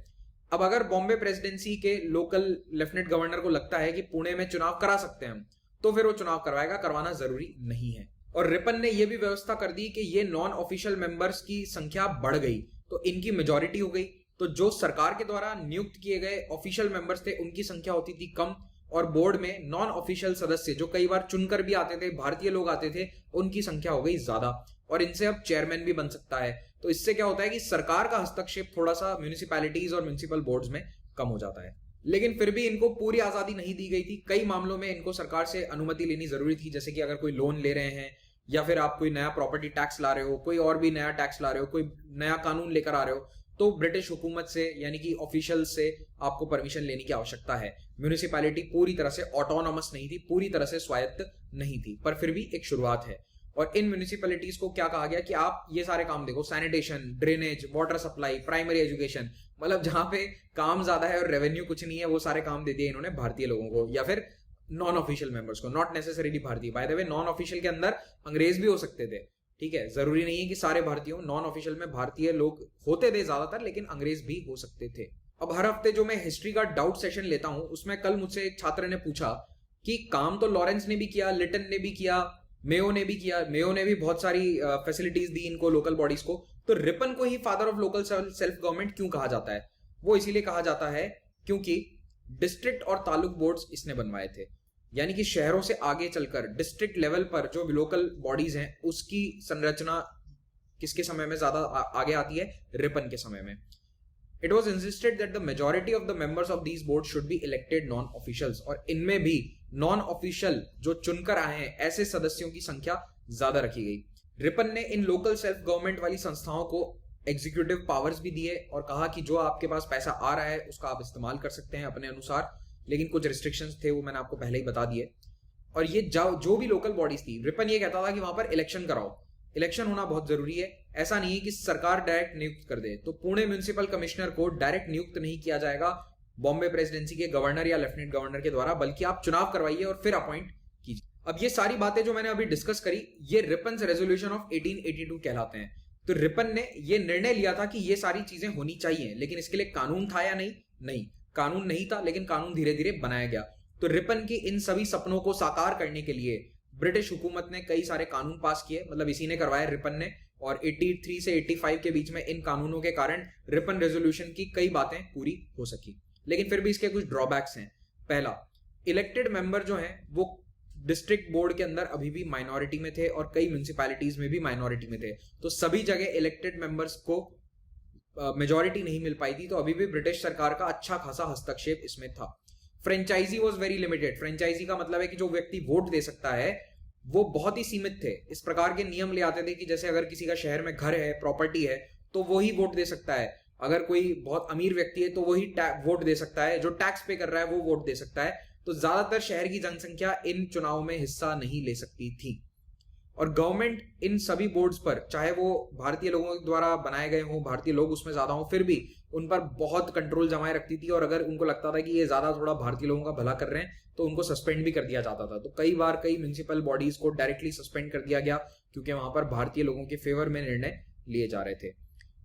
अब अगर बॉम्बे प्रेसिडेंसी के लोकल लेफ्टिनेंट गवर्नर को लगता है कि पुणे में चुनाव करा सकते हैं हम, तो फिर वो चुनाव करवाएगा, करवाना जरूरी नहीं है। और रिपन ने यह भी व्यवस्था कर दी कि ये नॉन ऑफिशियल मेंबर्स की संख्या बढ़ गई, तो इनकी मेजोरिटी हो गई। तो जो सरकार के द्वारा नियुक्त किए गए ऑफिशियल मेंबर्स थे उनकी संख्या होती थी कम, और बोर्ड में नॉन ऑफिशियल सदस्य जो कई बार चुनकर भी आते थे, भारतीय लोग आते थे, उनकी संख्या हो गई ज्यादा, और इनसे अब चेयरमैन भी बन सकता है। तो इससे क्या होता है कि सरकार का हस्तक्षेप थोड़ा सा म्यूनिसिपैलिटीज और म्यूनिसिपल बोर्ड्स में कम हो जाता है। लेकिन फिर भी इनको पूरी आजादी नहीं दी गई थी। कई मामलों में इनको सरकार से अनुमति लेनी जरूरी थी, जैसे कि अगर कोई लोन ले रहे हैं, या फिर आप कोई नया प्रॉपर्टी टैक्स ला रहे हो, कोई और भी नया टैक्स ला रहे हो, कोई नया कानून लेकर आ रहे हो, तो ब्रिटिश हुकूमत से यानी कि ऑफिशियल से आपको परमिशन लेने की आवश्यकता है। म्यूनिसिपैलिटी पूरी तरह से ऑटोनॉमस नहीं थी, पूरी तरह से स्वायत्त नहीं थी, पर फिर भी एक शुरुआत है। और इन म्यूनिसिपैलिटीज को क्या कहा गया कि आप ये सारे काम देखो, sanitation, drainage, water supply, primary education, मतलब जहां पे काम ज्यादा है और रेवेन्यू कुछ नहीं है, वो सारे काम दे दिए इन्होंने भारतीय लोगों को या फिर नॉन ऑफिशियल मेंबर्स को, नॉट नेसेसरीली भारतीय। By the way non official के अंदर अंग्रेज भी हो सकते थे, ठीक है, जरूरी नहीं है कि सारे भारतीयों, नॉन ऑफिशियल में भारतीय लोग होते थे ज्यादातर, लेकिन अंग्रेज भी हो सकते थे। अब हर हफ्ते जो मैं हिस्ट्री का डाउट सेशन लेता हूं, उसमें कल मुझसे एक छात्र ने पूछा कि काम तो लॉरेंस ने भी किया, लिटन ने भी किया, मेयो ने भी किया, मेयो ने भी बहुत सारी फैसिलिटीज दी इनको, लोकल बॉडीज को, तो रिपन को ही father of local self government क्यों कहा जाता है? वो इसीलिए कहा जाता है क्योंकि डिस्ट्रिक्ट और तालुक बोर्ड्स इसने बनवाए थे, यानी कि शहरों से आगे चलकर डिस्ट्रिक्ट लेवल पर जो लोकल बॉडीज हैं उसकी संरचना किसके समय में ज्यादा आगे आती है? रिपन के समय में। It was insisted that the majority of the members of these board should be elected non officials, और इनमें भी नॉन ऑफिशियल जो चुनकर आए हैं ऐसे सदस्यों की संख्या ज्यादा रखी गई। रिपन ने इन लोकल सेल्फ गवर्नमेंट वाली संस्थाओं को एग्जीक्यूटिव पावर्स भी दिए और कहा कि जो आपके पास पैसा आ रहा है उसका आप इस्तेमाल कर सकते हैं अपने अनुसार, लेकिन कुछ रिस्ट्रिक्शंस थे, वो मैंने आपको पहले ही बता दिए। और ये जो भी लोकल बॉडीज थी, रिपन ये कहता था कि वहां पर इलेक्शन कराओ, इलेक्शन होना बहुत जरूरी है। ऐसा नहीं है कि सरकार डायरेक्ट नियुक्त कर दे। तो पुणे म्युनिसिपल कमिश्नर को डायरेक्ट नियुक्त नहीं किया जाएगा बॉम्बे प्रेसिडेंसी के गवर्नर या लेफ्टिनेंट गवर्नर के द्वारा, बल्कि आप चुनाव करवाइए और फिर अपॉइंट कीजिए। अब ये सारी बातें जो मैंने अभी डिस्कस करी, ये रिपन्स रेजोल्यूशन ऑफ 1882 कहलाते हैं। तो रिपन ने ये निर्णय लिया था कि ये सारी चीजें होनी चाहिए, लेकिन इसके लिए कानून था या नहीं? नहीं, कानून नहीं था, लेकिन कानून धीरे धीरे बनाया गया। तो रिपन के इन सभी सपनों को साकार करने के लिए ब्रिटिश हुकूमत ने कई सारे कानून पास किए, मतलब इसी ने करवाया रिपन ने, और 83 से 85 के बीच में इन कानूनों के कारण रिपन रेजोल्यूशन की कई बातें पूरी हो सकी। लेकिन फिर भी इसके कुछ ड्रॉबैक्स हैं। पहला, इलेक्टेड मेंबर जो हैं वो डिस्ट्रिक्ट बोर्ड के अंदर अभी भी माइनॉरिटी में थे और कई म्युनिसिपैलिटीज में भी माइनॉरिटी में थे, तो सभी जगह इलेक्टेड मेंबर्स को मेजॉरिटी नहीं मिल पाई थी। तो अभी भी ब्रिटिश सरकार का अच्छा खासा हस्तक्षेप इसमें था। Franchise was very limited. Franchise का मतलब है कि जो व्यक्ति वोट दे सकता है वो बहुत ही सीमित थे। इस प्रकार के नियम ले आते थे कि जैसे अगर किसी का शहर में घर है, प्रॉपर्टी है, तो वो ही वोट दे सकता है। अगर कोई बहुत अमीर व्यक्ति है तो वही वोट दे सकता है, जो टैक्स पे कर रहा है वो वोट दे सकता है। तो ज्यादातर शहर की जनसंख्या इन चुनाव में हिस्सा नहीं ले सकती थी। और गवर्नमेंट इन सभी बोर्ड्स पर, चाहे वो भारतीय लोगों द्वारा बनाए गए हों, भारतीय लोग उसमें ज्यादा हों, फिर भी उन पर बहुत कंट्रोल जमाए रखती थी। और अगर उनको लगता था कि ये ज्यादा थोड़ा भारतीय लोगों का भला कर रहे हैं तो उनको सस्पेंड भी कर दिया जाता था। तो कई बार कई म्युनिसिपल बॉडीज को डायरेक्टली सस्पेंड कर दिया गया क्योंकि वहां पर भारतीय लोगों के फेवर में निर्णय लिए जा रहे थे।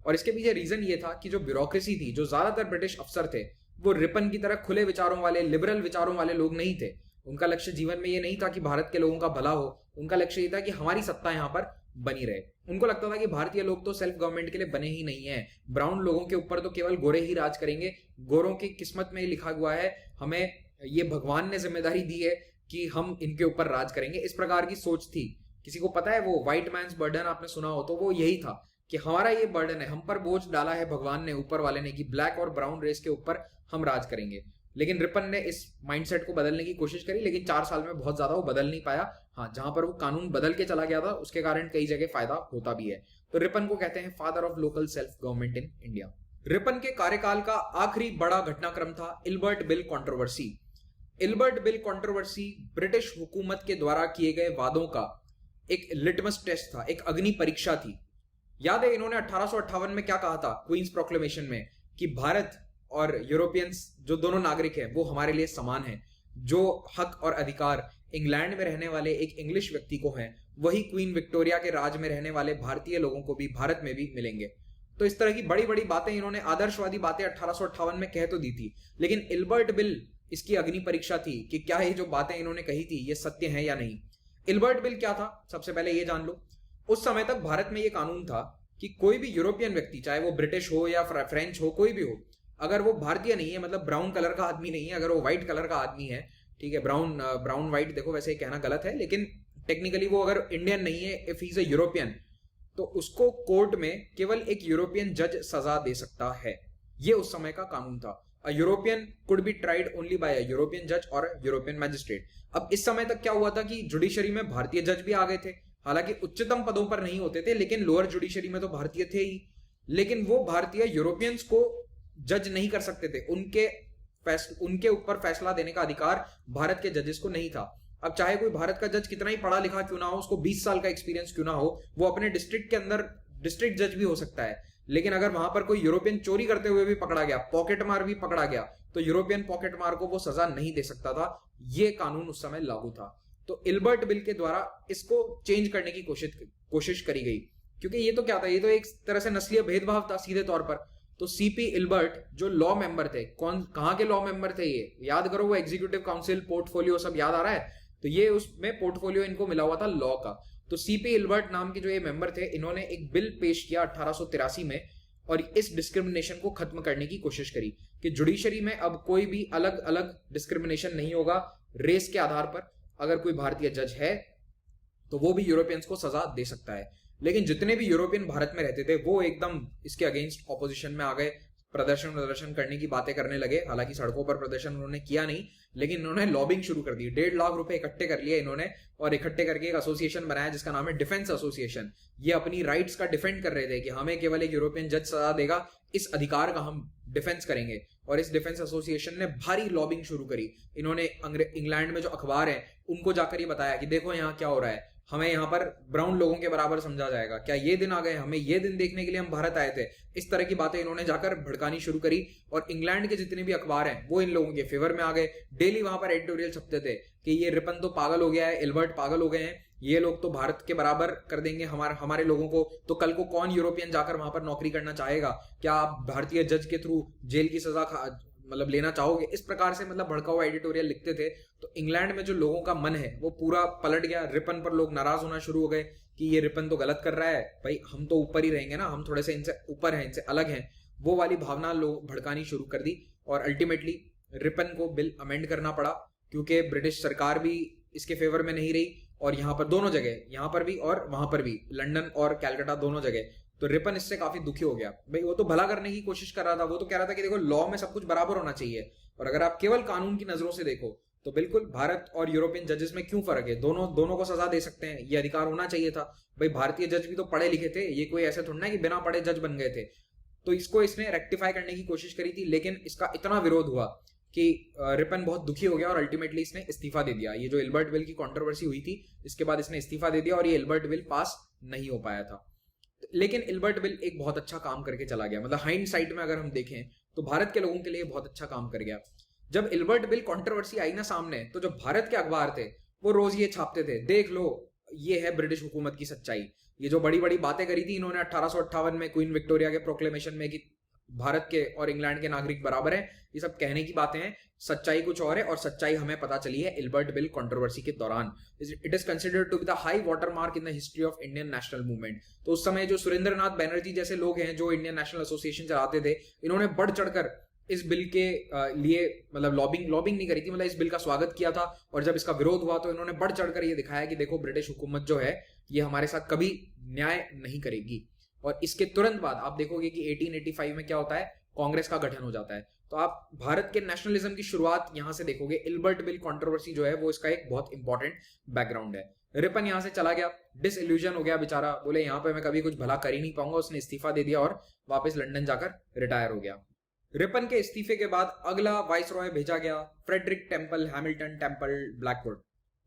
और इसके पीछे रीजन ये था कि जो ब्यूरोक्रेसी थी, जो ज्यादातर ब्रिटिश अफसर थे, वो रिपन की तरह खुले विचारों वाले, लिबरल विचारों वाले लोग नहीं थे। उनका लक्ष्य जीवन में ये नहीं था कि भारत के लोगों का भला हो, उनका लक्ष्य ये था कि हमारी सत्ता यहां पर बनी रहे। उनको लगता था कि भारतीय लोग तो सेल्फ गवर्नमेंट के लिए बने ही नहीं है, ब्राउन लोगों के ऊपर तो केवल गोरे ही राज करेंगे, गोरों की किस्मत में लिखा हुआ है, हमें ये भगवान ने जिम्मेदारी दी है कि हम इनके ऊपर राज करेंगे। इस प्रकार की सोच थी। किसी को पता है वो व्हाइट मैन्स बर्डन आपने सुना हो, तो वो यही था कि हमारा ये बर्डन है, हम पर बोझ डाला है भगवान ने, ऊपर वाले ने, कि ब्लैक और ब्राउन रेस के ऊपर हम राज करेंगे। लेकिन रिपन ने इस माइंडसेट को बदलने की कोशिश करी, लेकिन 4 साल में बहुत ज्यादा वो बदल नहीं पाया। हाँ, जहां पर वो कानून बदल के चला गया था उसके कारण कई जगह फायदा होता भी है। तो रिपन को कहते हैं father of local self government in India. Ripon के कार्यकाल का आखिरी बड़ा घटनाक्रम था Ilbert bill controversy. Ilbert bill controversy British हुकूमत के द्वारा किए गए वादों का एक लिटमस टेस्ट था, एक अग्नि परीक्षा थी। याद है इन्होंने 1858 में क्या कहा था क्वींस प्रोक्लेमेशन में, कि भारत और यूरोपियंस जो दोनों नागरिक हैं वो हमारे लिए समान हैं। जो हक और अधिकार इंग्लैंड में रहने वाले एक इंग्लिश व्यक्ति को हैं, वही क्वीन विक्टोरिया के राज में रहने वाले भारतीय लोगों को भी भारत में भी मिलेंगे। तो इस तरह की बड़ी बड़ी बातें इन्होंने, आदर्शवादी बातें 1858 में कह तो दी थी, लेकिन इल्बर्ट बिल इसकी अग्नि परीक्षा थी कि क्या ये जो बातें इन्होंने कही थी ये सत्य है या नहीं। इल्बर्ट बिल क्या था, सबसे पहले ये जान लो। उस समय तक भारत में ये कानून था कि कोई भी यूरोपियन व्यक्ति, चाहे वो ब्रिटिश हो या फ्रेंच हो, कोई भी हो, अगर वो भारतीय नहीं है, मतलब ब्राउन कलर का आदमी नहीं है, अगर वो व्हाइट कलर का आदमी है, ठीक है, ब्राउन व्हाइट देखो वैसे कहना गलत है, लेकिन टेक्निकली वो अगर इंडियन नहीं है, if he is a European, तो उसको कोर्ट में केवल एक यूरोपियन जज सजा दे सकता है। ये उस समय का कानून था। A European could be tried only by a European जज और यूरोपियन मैजिस्ट्रेट। अब इस समय तक क्या हुआ था कि जुडिशरी में भारतीय जज भी आ गए थे, हालांकि उच्चतम पदों पर नहीं होते थे, लेकिन लोअर जुडिशरी में तो भारतीय थे ही। लेकिन वो भारतीय यूरोपियंस को जज नहीं कर सकते थे, उनके ऊपर फैसला देने का अधिकार भारत के जजेस को नहीं था। अब चाहे कोई भारत का जज कितना ही पढ़ा लिखा क्यों ना हो, उसको 20 साल का एक्सपीरियंस क्यों ना हो, वो अपने डिस्ट्रिक्ट के अंदर डिस्ट्रिक्ट जज भी हो सकता है, लेकिन अगर वहां पर कोई यूरोपियन चोरी करते हुए भी पकड़ा गया, पॉकेट मार भी पकड़ा गया, तो यूरोपियन पॉकेट मार को वो सजा नहीं दे सकता था। ये कानून उस समय लागू था। तो इल्बर्ट बिल के द्वारा इसको चेंज करने की कोशिश करी गई, क्योंकि ये तो क्या था, ये तो एक तरह से नस्लीय भेदभाव था सीधे तौर पर। तो सीपी इल्बर्ट जो लॉ मेंबर थे, कहां के लॉ मेंबर थे ये याद करो, वो एग्जीक्यूटिव काउंसिल, पोर्टफोलियो सब याद आ रहा है, तो ये उसमें पोर्टफोलियो इनको मिला हुआ था लॉ का। तो सीपी इल्बर्ट नाम के जो ये मेंबर थे, इन्होंने एक बिल पेश किया 1883 में, और इस डिस्क्रिमिनेशन को खत्म करने की कोशिश करी कि जुडिशरी में अब कोई भी अलग अलग डिस्क्रिमिनेशन नहीं होगा रेस के आधार पर। अगर कोई भारतीय जज है तो वो भी यूरोपियंस को सजा दे सकता है। लेकिन जितने भी यूरोपियन भारत में रहते थे वो एकदम इसके अगेंस्ट ऑपोजिशन में आ गए, प्रदर्शन करने की बातें करने लगे। हालांकि सड़कों पर प्रदर्शन उन्होंने किया नहीं, लेकिन इन्होंने लॉबिंग शुरू कर दी। 1.5 लाख रुपए इकट्ठे कर लिए इन्होंने, और इकट्ठे करके एक एसोसिएशन बनाया जिसका नाम है डिफेंस एसोसिएशन। ये अपनी राइट्स का डिफेंड कर रहे थे कि हमें केवल एक यूरोपियन जज सजा देगा, इस अधिकार का हम डिफेंस करेंगे। और इस डिफेंस एसोसिएशन ने भारी लॉबिंग शुरू करी। इन्होंने इंग्लैंड में जो अखबार है उनको जाकर ये बताया कि देखो यहाँ क्या हो रहा है, हमें यहाँ पर ब्राउन लोगों के बराबर समझा जाएगा, क्या ये दिन आ गए, हमें ये दिन देखने के लिए हम भारत आए थे। इस तरह की बातें इन्होंने जाकर भड़कानी शुरू करी, और इंग्लैंड के जितने भी अखबार हैं वो इन लोगों के फेवर में आ गए। डेली वहां पर एडिटोरियल छपते थे कि ये रिपन तो पागल हो गया है, इल्बर्ट पागल हो गए हैं, ये लोग तो भारत के बराबर कर देंगे हमारे लोगों को, तो कल को कौन यूरोपियन जाकर वहां पर नौकरी करना चाहेगा, क्या आप भारतीय जज के थ्रू जेल की सजा मतलब लेना चाहोगे। इस प्रकार से मतलब भड़का हुआ एडिटोरियल लिखते थे। तो इंग्लैंड में जो लोगों का मन है वो पूरा पलट गया। रिपन पर लोग नाराज होना शुरू हो गए कि ये रिपन तो गलत कर रहा है, भाई हम तो ऊपर ही रहेंगे ना, हम थोड़े से इनसे ऊपर हैं, इनसे अलग हैं, वो वाली भावना लोग भड़कानी शुरू कर दी। और अल्टीमेटली रिपन को बिल अमेंड करना पड़ा, क्योंकि ब्रिटिश सरकार भी इसके फेवर में नहीं रही, और यहाँ पर दोनों जगह, यहाँ पर भी और वहां पर भी, लंदन और कैलकाटा दोनों जगह। तो रिपन इससे काफी दुखी हो गया। भाई वो तो भला करने की कोशिश कर रहा था, वो तो कह रहा था कि देखो लॉ में सब कुछ बराबर होना चाहिए, और अगर आप केवल कानून की नजरों से देखो तो बिल्कुल भारत और यूरोपियन जजेस में क्यों फर्क है, दोनों को सजा दे सकते हैं, ये अधिकार होना चाहिए था। भाई भारतीय जज भी तो पढ़े लिखे थे, ये कोई ऐसे थोड़ा ना कि बिना पढ़े जज बन गए थे। तो इसको इसने रेक्टिफाई करने की कोशिश करी थी, लेकिन इसका इतना विरोध हुआ कि रिपन बहुत दुखी हो गया और अल्टीमेटली इसने इस्तीफा दे दिया। ये जो इल्बर्ट बिल की कंट्रोवर्सी हुई थी, इसके बाद इसने इस्तीफा दे दिया और ये इल्बर्ट बिल पास नहीं हो पाया था। लेकिन इल्बर्ट बिल एक बहुत अच्छा काम करके चला गया, मतलब हाइंडसाइट में अगर हम देखें तो भारत के लोगों के लिए बहुत अच्छा काम कर गया। जब इल्बर्ट बिल कंट्रोवर्सी आई ना सामने, तो जो भारत के अखबार थे वो रोज ये छापते थे, देख लो ये है ब्रिटिश हुकूमत की सच्चाई। ये जो बड़ी बड़ी बातें करी थी इन्होंने 1858 में क्वीन विक्टोरिया के प्रोक्लेमेशन में कि भारत के और इंग्लैंड के नागरिक बराबर हैं, ये सब कहने की बातें हैं, सच्चाई कुछ और है, और सच्चाई हमें पता चली है इल्बर्ट बिल कंट्रोवर्सी के दौरान। It is considered to be the high water mark in the history of Indian national movement. तो उस समय जो सुरेंद्रनाथ बैनर्जी जैसे लोग हैं जो इंडियन नेशनल एसोसिएशन चलाते थे, इन्होंने बढ़ चढ़कर इस बिल के लिए मतलब लॉबिंग नहीं करी थी, मतलब इस बिल का स्वागत किया था। और जब इसका विरोध हुआ तो इन्होंने बढ़ चढ़कर ये दिखाया कि देखो ब्रिटिश हुकूमत जो है ये हमारे साथ कभी न्याय नहीं करेगी। और इसके तुरंत बाद आप देखोगे कि 1885 में क्या होता है, कांग्रेस का गठन हो जाता है। तो आप भारत के नेशनलिज्म की शुरुआत यहां से देखोगे। इल्बर्ट बिल कंट्रोवर्सी जो है वो इसका एक बहुत इंपॉर्टेंट बैकग्राउंड है। रिपन यहां से चला गया, डिसइल्यूजन हो गया बेचारा, बोले यहां पे मैं कभी कुछ भला कर ही नहीं पाऊंगा, उसने इस्तीफा दे दिया और वापस लंदन जाकर रिटायर हो गया। रिपन के इस्तीफे के बाद अगला वाइसरॉय भेजा गया, Frederick Temple Hamilton Temple Blackwood,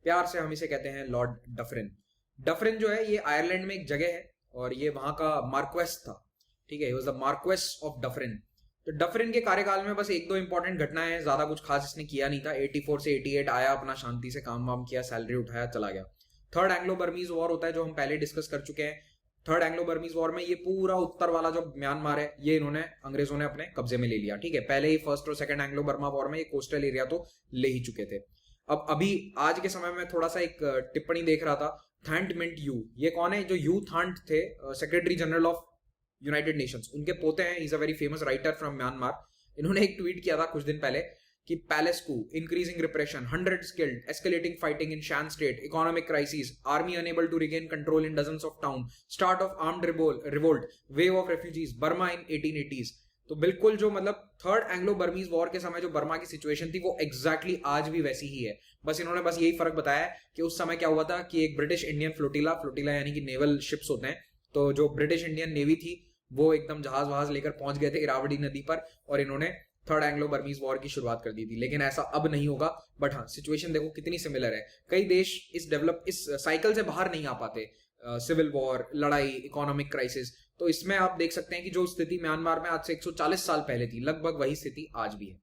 प्यार से हम इसे कहते हैं लॉर्ड डफरिन। डफरिन जो है ये आयरलैंड में एक जगह है और ये वहां का मार्क्वेस था, ठीक है, was the Marquez of Dufferin. तो डफरिन के कार्यकाल में बस एक दो इंपॉर्टेंट घटनाएं हैं, ज्यादा कुछ खास इसने किया नहीं था। 84 से 88 आया, अपना शांति से काम वाम किया, सैलरी उठाया, चला गया। थर्ड एंग्लो बर्मीज वॉर होता है जो हम पहले डिस्कस कर चुके हैं। थर्ड एंग्लो बर्मीज वॉर में ये पूरा उत्तर वाला जो म्यांमार है ये इन्होंने अंग्रेजों ने अपने कब्जे में ले लिया, ठीक है। पहले ही फर्स्ट और सेकंड एंग्लो बर्मा वॉर में ये कोस्टल एरिया तो ले ही चुके थे। अब अभी आज के समय में थोड़ा सा एक टिप्पणी देख रहा था, थांट मिंट यू, ये कौन है? जो यू थांट थे, secretary general of United Nations, उनके पोते हैं। Is a very famous writer from Myanmar. इन्होंने एक ट्वीट किया था कुछ दिन पहले कि palace coup, increasing repression, 100 killed, escalating fighting in Shan State, economic crisis, army unable to regain control in dozens of town, start of armed revolt, wave of refugees, Burma in 1880s। तो बिल्कुल जो मतलब third Anglo Burmese war के समय जो Burma की situation थी वो एग्जैक्टली आज भी वैसी ही है। बस इन्होंने बस यही फर्क बताया कि उस समय क्या हुआ था कि एक ब्रिटिश इंडियन फ्लोटिला यानी कि नेवल शिप्स होते हैं, तो जो ब्रिटिश इंडियन नेवी थी वो एकदम जहाज वहाज लेकर पहुंच गए थे इरावदी नदी पर और इन्होंने थर्ड एंग्लो बर्मीज वॉर की शुरुआत कर दी थी। लेकिन ऐसा अब नहीं होगा। बट हाँ, सिचुएशन देखो कितनी सिमिलर है। कई देश इस साइकिल से बाहर नहीं आ पाते, सिविल वॉर, लड़ाई, इकोनॉमिक क्राइसिस। तो इसमें आप देख सकते हैं कि जो स्थिति म्यांमार में आज से 140 साल पहले थी, लगभग वही स्थिति आज भी है।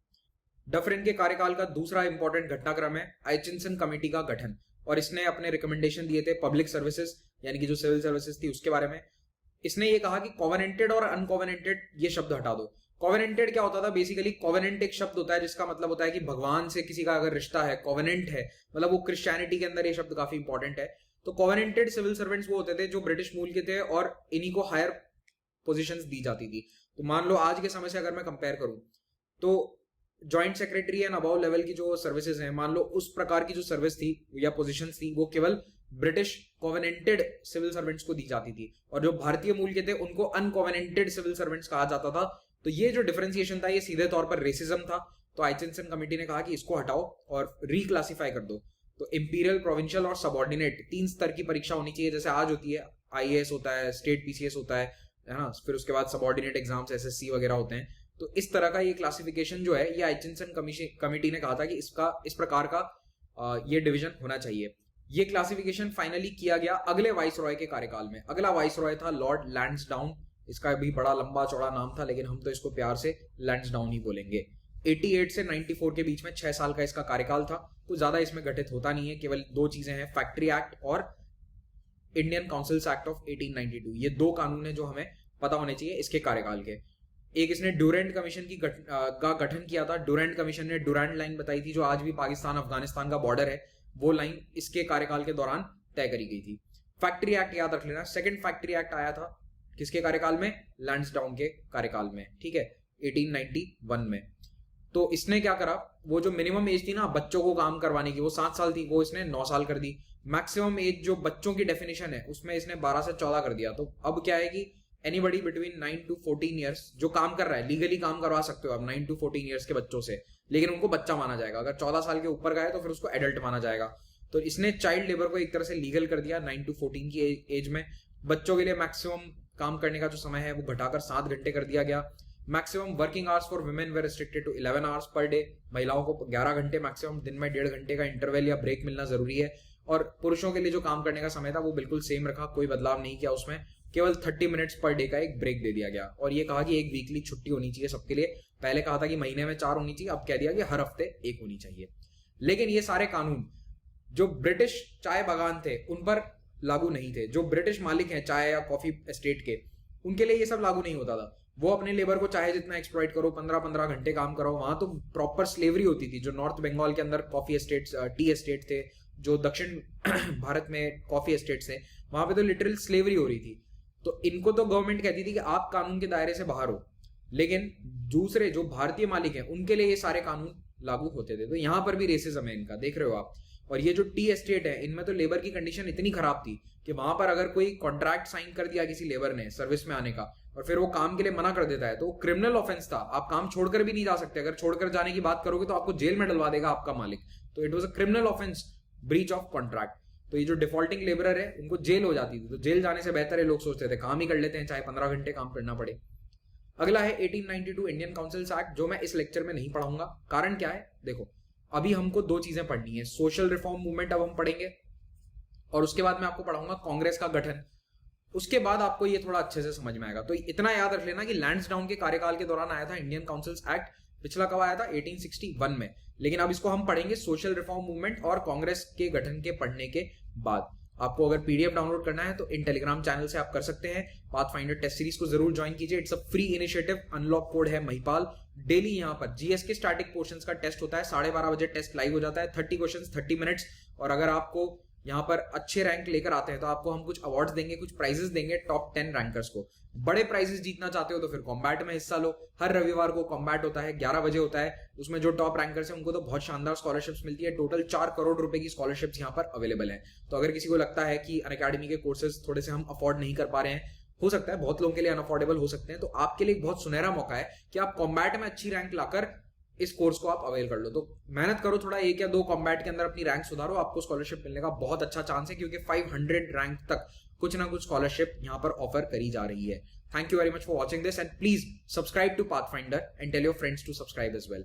डफरिन के कार्यकाल का दूसरा इंपॉर्टेंट घटनाक्रम है आइचिंसन कमेटी का गठन, और इसने अपने रिकमेंडेशन दिए थे पब्लिक सर्विसेज यानी कि जो सिविल सर्विसेज थी उसके बारे में। इसने ये कहा कि कॉवेनेंटेड और अनकॉवेनेंटेड ये शब्द हटा दो। कॉवेनेंटेड क्या होता था? बेसिकली कॉवेनेंट एक शब्द होता है जिसका मतलब होता है कि भगवान से किसी का अगर रिश्ता है, कॉवेनेंट है, मतलब वो क्रिश्चियनिटी के अंदर ये शब्द काफी इंपॉर्टेंट है। तो कॉवेनेंटेड सिविल सर्वेंट्स वो होते थे जो ब्रिटिश मूल के थे और इन्हीं को हायर पोजीशंस दी जाती थी। तो मान लो आज के समय से अगर मैं कंपेयर करूं तो joint secretary and above level की जो सर्विसेज हैं, मान लो उस प्रकार की जो सर्विस थी या पोजीशंस थी वो केवल ब्रिटिश कॉवेनेंटेड सिविल सर्वेंट्स को दी जाती थी, और जो भारतीय मूल के थे उनको अनकॉवेनेंटेड सिविल सर्वेंट्स कहा जाता था। तो ये जो डिफरेंशिएशन था ये सीधे तौर पर रेसिज्म था। तो आइचिंसन कमेटी ने कहा कि इसको हटाओ और रिक्लासिफाई कर दो। तो इंपीरियल, प्रोविंशियल और सबऑर्डिनेट 3 स्तर की परीक्षा होनी चाहिए, जैसे आज होती है, आईएएस होता है, स्टेट पीसीएस होता है ना, फिर उसके बाद सबऑर्डिनेट एग्जाम्स एसएससी वगैरह होते हैं। तो इस तरह का ये क्लासिफिकेशन जो है ये आइचिंसन कमेटी ने कहा था कि इस प्रकार का ये डिवीजन होना चाहिए। ये क्लासिफिकेशन फाइनली किया गया अगले वाइसरॉय के कार्यकाल में। अगला वाइसरॉय था लॉर्ड लैंसडाउन। इसका भी बड़ा लंबा चौड़ा नाम था लेकिन हम तो इसको प्यार से लैंसडाउन ही बोलेंगे। 88 से 94 के बीच में 6 साल का इसका कार्यकाल था। कुछ ज्यादा इसमें घटित होता नहीं है, केवल 2 चीजें हैं, फैक्ट्री एक्ट और इंडियन काउंसिल्स एक्ट ऑफ 1892। ये 2 कानून है जो हमें पता होने चाहिए इसके कार्यकाल के। एक इसने ड्यूरेंट कमीशन का गठन किया था। ड्यूरेंट कमीशन ने ड्यूरेंट लाइन बताई थी जो आज भी पाकिस्तान अफगानिस्तान का बॉर्डर है, वो लाइन इसके कार्यकाल के दौरान तय करी गई थी। फैक्ट्री एक्ट याद रख लेना, सेकंड फैक्ट्री एक्ट आया था किसके कार्यकाल में? लैंसडाउन के कार्यकाल में, ठीक है, 1891 में। तो इसने क्या करा, वो जो मिनिमम एज थी ना बच्चों को काम करवाने की, वो 7 साल थी, वो इसने 9 साल कर दी। मैक्सिमम एज जो बच्चों की डेफिनेशन है उसमें इसने 12 से 14 कर दिया। तो अब क्या है कि एनीबडी बिटवीन 9 to 14 ईयर्स जो काम कर रहा है, लीगली काम करवा सकते हो आप 9 to 14 ईयर्स के बच्चों से, लेकिन उनको बच्चा माना जाएगा। अगर 14 साल के ऊपर का है तो फिर उसको एडल्ट माना जाएगा। तो इसने चाइल्ड लेबर को एक तरह से लीगल कर दिया 9 to 14 की एज में। बच्चों के लिए मैक्सिमम काम करने का जो समय है वो घटाकर 7 घंटे कर दिया गया। Maximum working hours for women were restricted to 11 hours per day. महिलाओं को 11 घंटे मैक्सिमम, दिन में 1.5 घंटे का इंटरवल या ब्रेक मिलना जरूरी है। और पुरुषों के लिए जो काम करने का समय था वो बिल्कुल सेम रखा, कोई बदलाव नहीं किया उसमें, केवल 30 मिनट्स पर डे का एक ब्रेक दे दिया गया। और ये कहा कि एक वीकली छुट्टी होनी चाहिए सबके लिए। पहले कहा था कि महीने में 4 होनी चाहिए, अब कह दिया कि हर हफ्ते 1 होनी चाहिए। लेकिन ये सारे कानून जो ब्रिटिश चाय बागान थे उन पर लागू नहीं थे। जो ब्रिटिश मालिक हैं चाय या कॉफी एस्टेट के, उनके लिए ये सब लागू नहीं होता था। वो अपने लेबर को चाहे जितना एक्सप्लॉइट करो, 15-15 घंटे काम करो। वहां तो प्रॉपर स्लेवरी होती थी। जो नॉर्थ बंगाल के अंदर कॉफी एस्टेट्स, टी एस्टेट थे, जो दक्षिण भारत में कॉफी एस्टेट्स थे, वहां पे तो लिटरल स्लेवरी हो रही थी। तो इनको तो गवर्नमेंट कहती थी कि आप कानून के दायरे से बाहर हो, लेकिन दूसरे जो भारतीय मालिक हैं उनके लिए ये सारे कानून लागू होते थे। तो यहां पर भी रेसिज्म है इनका, देख रहे हो आप। और ये जो टी एस्टेट है इनमें तो लेबर की कंडीशन इतनी खराब थी कि वहां पर अगर कोई कॉन्ट्रैक्ट साइन कर दिया किसी लेबर ने सर्विस में आने का और फिर वो काम के लिए मना कर देता है तो वो क्रिमिनल ऑफेंस था। आप काम छोड़कर भी नहीं जा सकते। अगर छोड़कर जाने की बात करोगे तो आपको जेल में डलवा देगा आपका मालिक। तो it was a criminal offence, breach of contract. तो ये जो डिफॉल्टिंग लेबरर है उनको जेल हो जाती थी। तो जेल जाने से बेहतर है, लोग सोचते थे काम ही कर लेते हैं चाहे 15 घंटे काम करना पड़े। अगला है 1892 इंडियन काउंसिल्स एक्ट, जो मैं इस लेक्चर में नहीं पढ़ाऊंगा। कारण क्या है, देखो अभी हमको 2 चीजें पढ़नी है। सोशल रिफॉर्म मूवमेंट अब हम पढ़ेंगे और उसके बाद मैं आपको पढ़ाऊंगा कांग्रेस का गठन। उसके बाद आपको ये थोड़ा अच्छे से समझ में आएगा। तो इतना याद रख लेना कि लैंसडाउन के कार्यकाल के दौरान आया था इंडियन काउंसिल्स एक्ट। पिछला कब आया था? 1861 में। लेकिन अब इसको हम पढ़ेंगे सोशल रिफॉर्म मूवमेंट और कांग्रेस के गठन के पढ़ने के बाद। आपको अगर पीडीएफ डाउनलोड करना है तो इन टेलीग्राम चैनल से आप कर सकते हैं। पाथफाइंडर टेस्ट सीरीज को जरूर ज्वाइन कीजिए। It's a free initiative. Unlock code है महिपाल। डेली यहाँ पर जीएस के स्टैटिक पोर्शंस का टेस्ट होता है। 12:30 बजे टेस्ट लाइव हो जाता है। 30 क्वेश्चंस 30 मिनट्स। और अगर आपको यहाँ पर अच्छे रैंक लेकर आते हैं तो आपको हम कुछ अवार्ड्स देंगे, कुछ प्राइजेस देंगे टॉप 10 रैंकर्स को। बड़े प्राइजेस जीतना चाहते हो तो फिर कॉम्बैट में हिस्सा लो। हर रविवार को कॉम्बैट होता है, 11 बजे होता है। उसमें जो टॉप रैंकर्स हैं उनको तो बहुत शानदार स्कॉलरशिप्स मिलती है। टोटल 4 करोड़ रुपए की स्कॉलरशिप्स यहाँ पर अवेलेबल है। तो अगर किसी को लगता है कि अनअकैडमी के कोर्सेज थोड़े से हम अफोर्ड नहीं कर पा रहे हैं, हो सकता है बहुत लोगों के लिए अनअफोर्डेबल हो सकते हैं, तो आपके लिए एक बहुत सुनहरा मौका है कि आप कॉम्बैट में अच्छी रैंक लाकर इस कोर्स को आप अवेल कर लो। तो मेहनत करो थोड़ा, 1 या 2 कॉम्बैट के अंदर अपनी रैंक सुधारो, आपको स्कॉलरशिप मिलने का बहुत अच्छा चांस है, क्योंकि 500 रैंक तक कुछ ना कुछ स्कॉलरशिप यहां पर ऑफर करी जा रही है। Thank you very much for watching this and please subscribe to Pathfinder and tell your friends to subscribe as well.